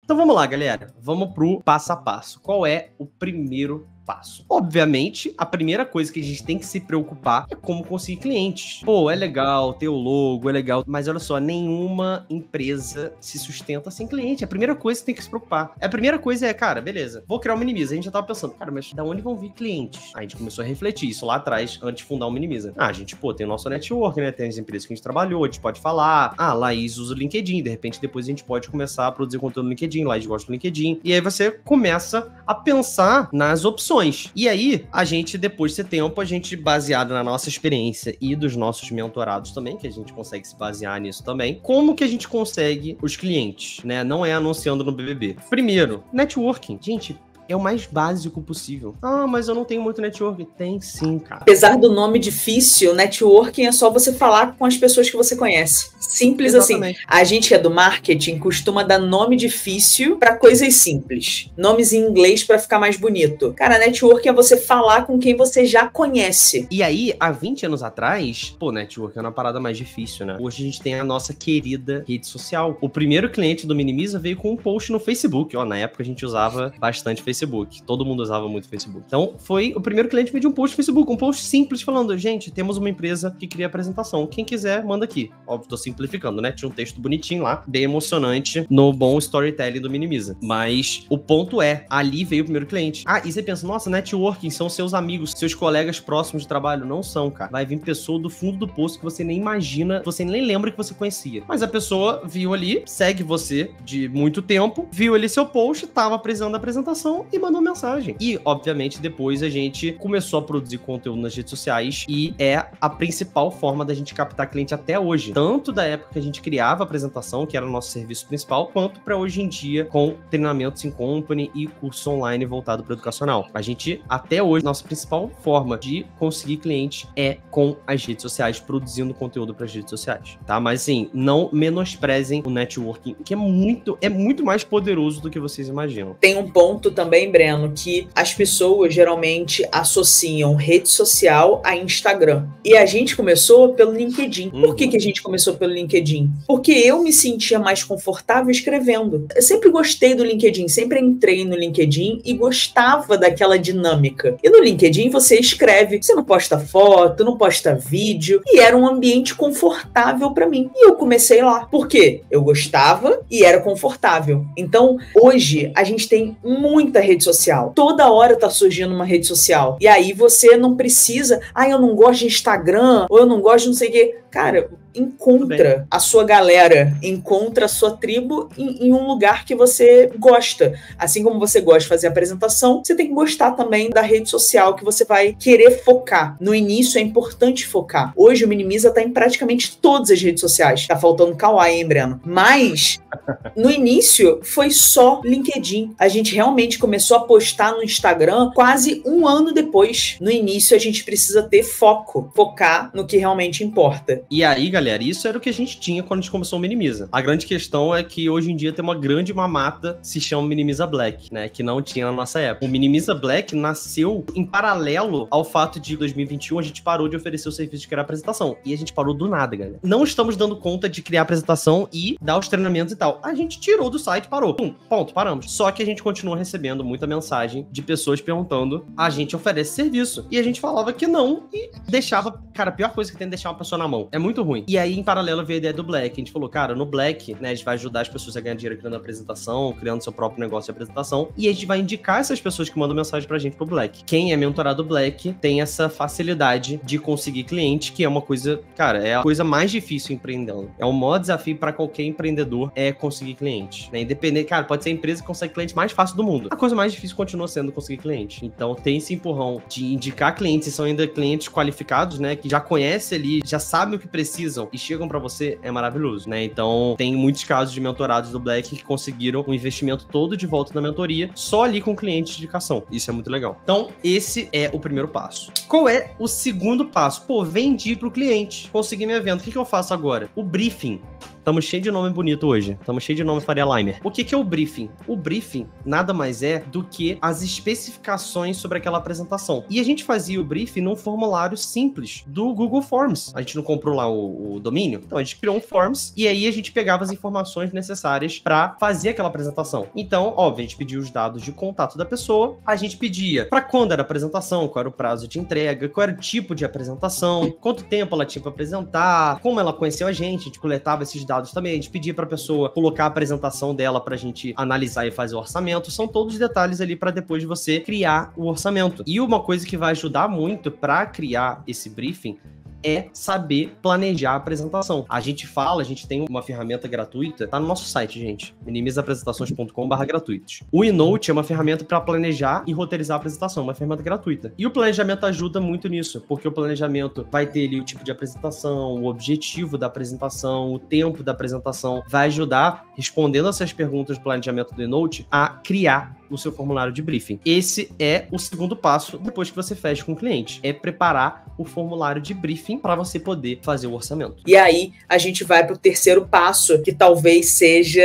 Então vamos lá, galera. Vamos pro passo a passo. Qual é o primeiro passo? Obviamente, a primeira coisa que a gente tem que se preocupar é como conseguir clientes. Pô, é legal ter o logo, é legal, mas olha só, nenhuma empresa se sustenta sem cliente. A primeira coisa que tem que se preocupar. A primeira coisa é, cara, beleza, vou criar o Minimiza. A gente já tava pensando, cara, mas da onde vão vir clientes? Aí a gente começou a refletir isso lá atrás, antes de fundar o Minimiza. A gente, pô, tem o nosso network, né? Tem as empresas que a gente trabalhou, a gente pode falar. Laís usa o LinkedIn, de repente depois a gente pode começar a produzir conteúdo no LinkedIn, Laís gosta do LinkedIn. E aí você começa a pensar nas opções. E aí, a gente, depois desse tempo, a gente, baseado na nossa experiência e dos nossos mentorados também, que a gente consegue se basear nisso também, como que a gente consegue os clientes, né? Não é anunciando no BBB. Primeiro, networking. Gente, é o mais básico possível. Mas eu não tenho muito networking. Tem sim, cara. Apesar do nome difícil, networking é só você falar com as pessoas que você conhece. Simples. Exatamente. Assim. A gente que é do marketing costuma dar nome difícil para coisas simples. Nomes em inglês para ficar mais bonito. Cara, networking é você falar com quem você já conhece. E aí, há 20 anos atrás, networking é uma parada mais difícil, né? Hoje a gente tem a nossa querida rede social. O primeiro cliente do Minimiza veio com um post no Facebook. Na época a gente usava bastante Facebook. Todo mundo usava muito Facebook. Então, foi o primeiro cliente veio de um post no Facebook, um post simples falando, gente, temos uma empresa que cria apresentação. Quem quiser, manda aqui. Óbvio, tô simplificando, né? Tinha um texto bonitinho lá, bem emocionante, no bom storytelling do Minimiza. Mas o ponto é, ali veio o primeiro cliente. E você pensa, nossa, networking são seus amigos, seus colegas próximos de trabalho. Não são, cara. Vai vir pessoa do fundo do poço que você nem imagina, você nem lembra que você conhecia. Mas a pessoa viu ali, segue você de muito tempo, viu ali seu post, tava apresentando a apresentação e mandou mensagem. E, obviamente, depois a gente começou a produzir conteúdo nas redes sociais e é a principal forma da gente captar cliente até hoje. Tanto da época que a gente criava a apresentação, que era o nosso serviço principal, quanto para hoje em dia com treinamentos em company e curso online voltado para o educacional. A gente, até hoje, nossa principal forma de conseguir cliente é com as redes sociais, produzindo conteúdo para as redes sociais, tá? Mas, assim, não menosprezem o networking, que é muito mais poderoso do que vocês imaginam. Tem um ponto também, Breno, que as pessoas geralmente associam rede social a Instagram. E a gente começou pelo LinkedIn. Por que a gente começou pelo LinkedIn? Porque eu me sentia mais confortável escrevendo. Eu sempre gostei do LinkedIn, sempre entrei no LinkedIn e gostava daquela dinâmica. E no LinkedIn você escreve, você não posta foto, não posta vídeo, e era um ambiente confortável para mim. E eu comecei lá. Por quê? Eu gostava e era confortável. Então, hoje, a gente tem muita rede social. Toda hora tá surgindo uma rede social. E aí você não precisa, eu não gosto de Instagram, ou eu não gosto de não sei o quê. Cara, encontra a sua galera, encontra a sua tribo em um lugar que você gosta. Assim como você gosta de fazer apresentação, você tem que gostar também da rede social que você vai querer focar. No início é importante focar. Hoje o Minimiza tá em praticamente todas as redes sociais. Tá faltando Kawaii, hein, Breno? Mas no início foi só LinkedIn. A gente realmente começou a postar no Instagram quase um ano depois. No início a gente precisa ter foco, focar no que realmente importa. E aí, galera, isso era o que a gente tinha quando a gente começou o Minimiza. A grande questão é que hoje em dia tem uma grande mamata, se chama Minimiza Black, né? Que não tinha na nossa época. O Minimiza Black nasceu em paralelo ao fato de, em 2021, a gente parou de oferecer o serviço de criar apresentação. E a gente parou do nada, galera. Não estamos dando conta de criar apresentação e dar os treinamentos e tal. A gente tirou do site e parou. Ponto, paramos. Só que a gente continua recebendo muita mensagem de pessoas perguntando, a gente oferece serviço. E a gente falava que não e deixava... Cara, a pior coisa que tem é deixar uma pessoa na mão. É muito ruim. E aí, em paralelo, veio a ideia do Black. A gente falou, cara, no Black, né, a gente vai ajudar as pessoas a ganhar dinheiro criando apresentação, criando seu próprio negócio de apresentação, e a gente vai indicar essas pessoas que mandam mensagem pra gente pro Black. Quem é mentorado Black tem essa facilidade de conseguir cliente, que é uma coisa, cara, é a coisa mais difícil empreendendo. É o maior desafio pra qualquer empreendedor é conseguir cliente, né? Independente, cara, pode ser a empresa que consegue cliente mais fácil do mundo. A coisa mais difícil continua sendo conseguir cliente. Então, tem esse empurrão de indicar clientes, e são ainda clientes qualificados, né, que já conhecem ali, já sabem o que precisam e chegam pra você, é maravilhoso, né? Então, tem muitos casos de mentorados do Black que conseguiram um investimento todo de volta na mentoria, só ali com cliente de indicação. Isso é muito legal. Então, esse é o primeiro passo. Qual é o segundo passo? Vendi pro cliente, consegui minha venda. O que eu faço agora? O briefing. Estamos cheios de nome bonito hoje. Estamos cheios de nome Faria Limer. O que é o briefing? O briefing nada mais é do que as especificações sobre aquela apresentação. E a gente fazia o briefing num formulário simples do Google Forms. A gente não comprou lá o domínio, então a gente criou um Forms e aí a gente pegava as informações necessárias para fazer aquela apresentação. Então, óbvio, a gente pedia os dados de contato da pessoa, a gente pedia para quando era a apresentação, qual era o prazo de entrega, qual era o tipo de apresentação, quanto tempo ela tinha para apresentar, como ela conheceu a gente coletava esses dados também, a gente pedia para a pessoa colocar a apresentação dela para a gente analisar e fazer o orçamento, são todos os detalhes ali para depois você criar o orçamento. E uma coisa que vai ajudar muito para criar esse briefing é saber planejar a apresentação. A gente tem uma ferramenta gratuita, tá no nosso site, gente, minimizapresentações.com/gratuitos. O eNote é uma ferramenta para planejar e roteirizar a apresentação, uma ferramenta gratuita. E o planejamento ajuda muito nisso, porque o planejamento vai ter ali o tipo de apresentação, o objetivo da apresentação, o tempo da apresentação, vai ajudar, respondendo essas perguntas do planejamento do eNote, a criar o seu formulário de briefing. Esse é o segundo passo depois que você fecha com o cliente, é preparar o formulário de briefing para você poder fazer o orçamento. E aí a gente vai para o terceiro passo, que talvez seja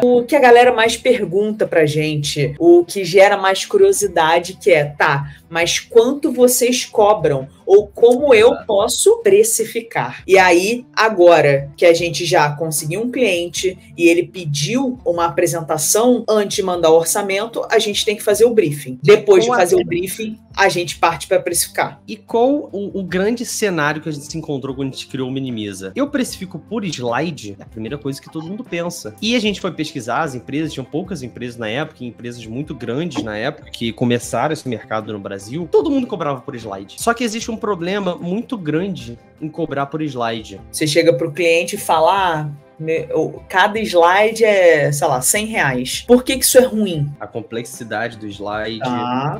o que a galera mais pergunta pra gente, o que gera mais curiosidade, que é, tá, mas quanto vocês cobram? Ou como eu posso precificar? E aí, agora que a gente já conseguiu um cliente e ele pediu uma apresentação antes de mandar o orçamento, a gente tem que fazer o briefing. Depois de fazer o briefing, a gente parte para precificar. E qual o grande cenário que a gente se encontrou quando a gente criou o Minimiza? Eu precifico por slide, é a primeira coisa que todo mundo pensa. E a gente foi pesquisar as empresas, tinham poucas empresas na época, empresas muito grandes na época, que começaram esse mercado no Brasil, todo mundo cobrava por slide. Só que existe um problema muito grande em cobrar por slide. Você chega pro cliente e fala, cada slide é, sei lá, R$100. Por que isso é ruim? A complexidade do slide,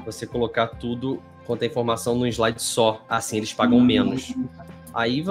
você colocar tudo quanto a informação num slide só, assim eles pagam menos. Aí,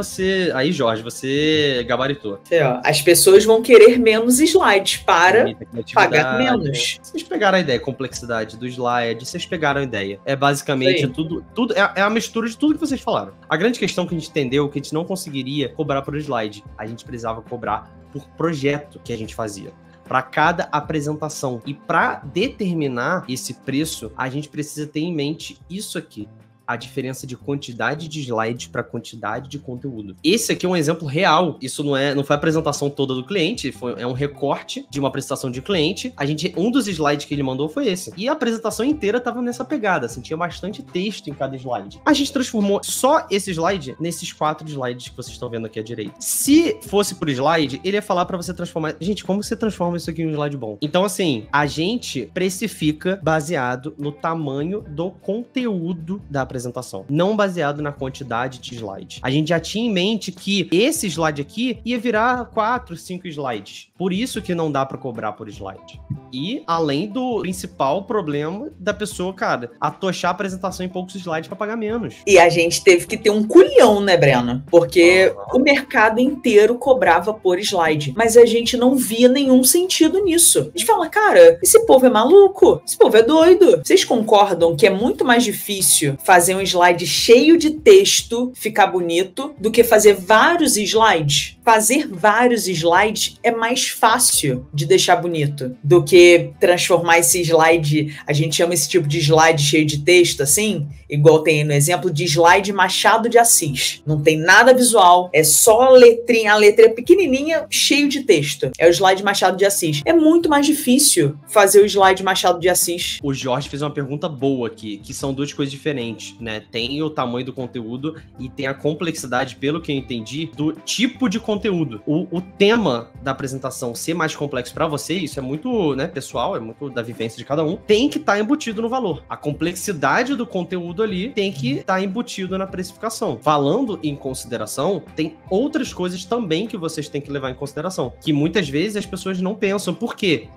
Jorge, você gabaritou. As pessoas vão querer menos slides para pagar menos. Vocês pegaram a ideia, complexidade do slide, vocês pegaram a ideia. É basicamente tudo é a mistura de tudo que vocês falaram. A grande questão que a gente entendeu é que a gente não conseguiria cobrar por slide. A gente precisava cobrar por projeto que a gente fazia. Para cada apresentação. E para determinar esse preço, a gente precisa ter em mente isso aqui. A diferença de quantidade de slides para quantidade de conteúdo. Esse aqui é um exemplo real. Isso não foi a apresentação toda do cliente, é um recorte de uma apresentação de cliente. Um dos slides que ele mandou foi esse. E a apresentação inteira estava nessa pegada, assim, tinha bastante texto em cada slide. A gente transformou só esse slide nesses 4 slides que vocês estão vendo aqui à direita. Se fosse por slide, ele ia falar para você transformar... Gente, como você transforma isso aqui em um slide bom? Então, assim, a gente precifica baseado no tamanho do conteúdo da apresentação, não baseado na quantidade de slides. A gente já tinha em mente que esse slide aqui ia virar 4, 5 slides. Por isso que não dá para cobrar por slide. E além do principal problema da pessoa, cara, atochar a apresentação em poucos slides para pagar menos. E a gente teve que ter um culhão, né, Breno? Porque o mercado inteiro cobrava por slide. Mas a gente não via nenhum sentido nisso. A gente fala, cara, esse povo é maluco? Esse povo é doido? Vocês concordam que é muito mais difícil fazer um slide cheio de texto ficar bonito do que fazer vários slides? Fazer vários slides é mais fácil de deixar bonito do que transformar esse slide, a gente chama esse tipo de slide cheio de texto, assim, igual tem no exemplo de slide Machado de Assis. Não tem nada visual, é só a letrinha pequenininha, cheio de texto. É o slide Machado de Assis. É muito mais difícil fazer o slide Machado de Assis. O Jorge fez uma pergunta boa aqui, que são duas coisas diferentes, né? Tem o tamanho do conteúdo e tem a complexidade, pelo que eu entendi, do tipo de conteúdo. O tema da apresentação ser mais complexo para você, isso é muito, né, pessoal, é muito da vivência de cada um, tem que estar embutido no valor. A complexidade do conteúdo ali tem que estar embutido na precificação. Falando em consideração, tem outras coisas também que vocês têm que levar em consideração, que muitas vezes as pessoas não pensam. Por quê?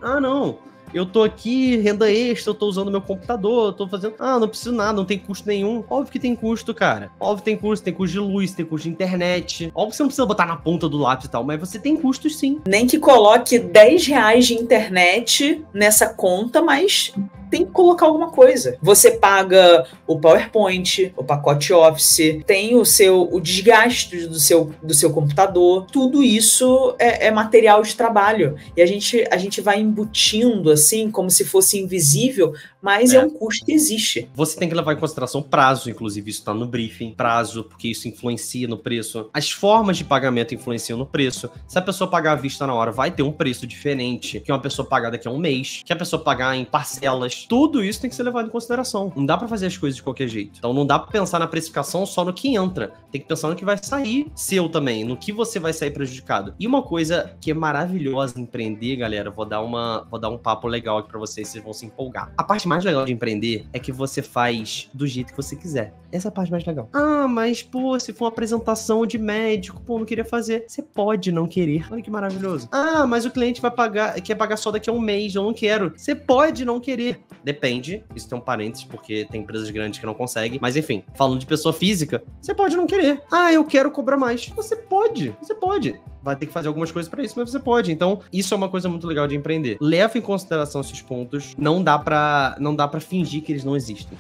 Eu tô aqui, renda extra, eu tô usando meu computador, eu tô fazendo... não preciso nada, não tem custo nenhum. Óbvio que tem custo, cara. Óbvio que tem custo de luz, tem custo de internet. Óbvio que você não precisa botar na ponta do lápis e tal, mas você tem custos sim. Nem que coloque R$10 de internet nessa conta, mas tem que colocar alguma coisa. Você paga o PowerPoint, o pacote Office, tem o desgaste do seu computador. Tudo isso é material de trabalho. E a gente vai embutindo assim, como se fosse invisível, mas é um custo que existe. Você tem que levar em consideração prazo, inclusive isso está no briefing, prazo, porque isso influencia no preço. As formas de pagamento influenciam no preço. Se a pessoa pagar à vista na hora, vai ter um preço diferente que uma pessoa pagar daqui a um mês, que a pessoa pagar em parcelas. Tudo isso tem que ser levado em consideração. Não dá pra fazer as coisas de qualquer jeito. Então não dá pra pensar na precificação só no que entra. Tem que pensar no que vai sair seu também, no que você vai sair prejudicado. E uma coisa que é maravilhosa em empreender, galera, vou dar um papo legal aqui pra vocês vão se empolgar. A parte mais legal de empreender é que você faz do jeito que você quiser. Essa é a parte mais legal. Ah, mas pô, se for uma apresentação de médico, pô, não queria fazer. Você pode não querer. Olha que maravilhoso. Ah, mas o cliente quer pagar só daqui a um mês, eu não quero. Você pode não querer. Depende, isso tem um parênteses, porque tem empresas grandes que não conseguem. Mas enfim, falando de pessoa física, você pode não querer. Ah, eu quero cobrar mais. Você pode. Vai ter que fazer algumas coisas pra isso, mas você pode. Então, isso é uma coisa muito legal de empreender. Leva em consideração esses pontos. Não dá pra fingir que eles não existem.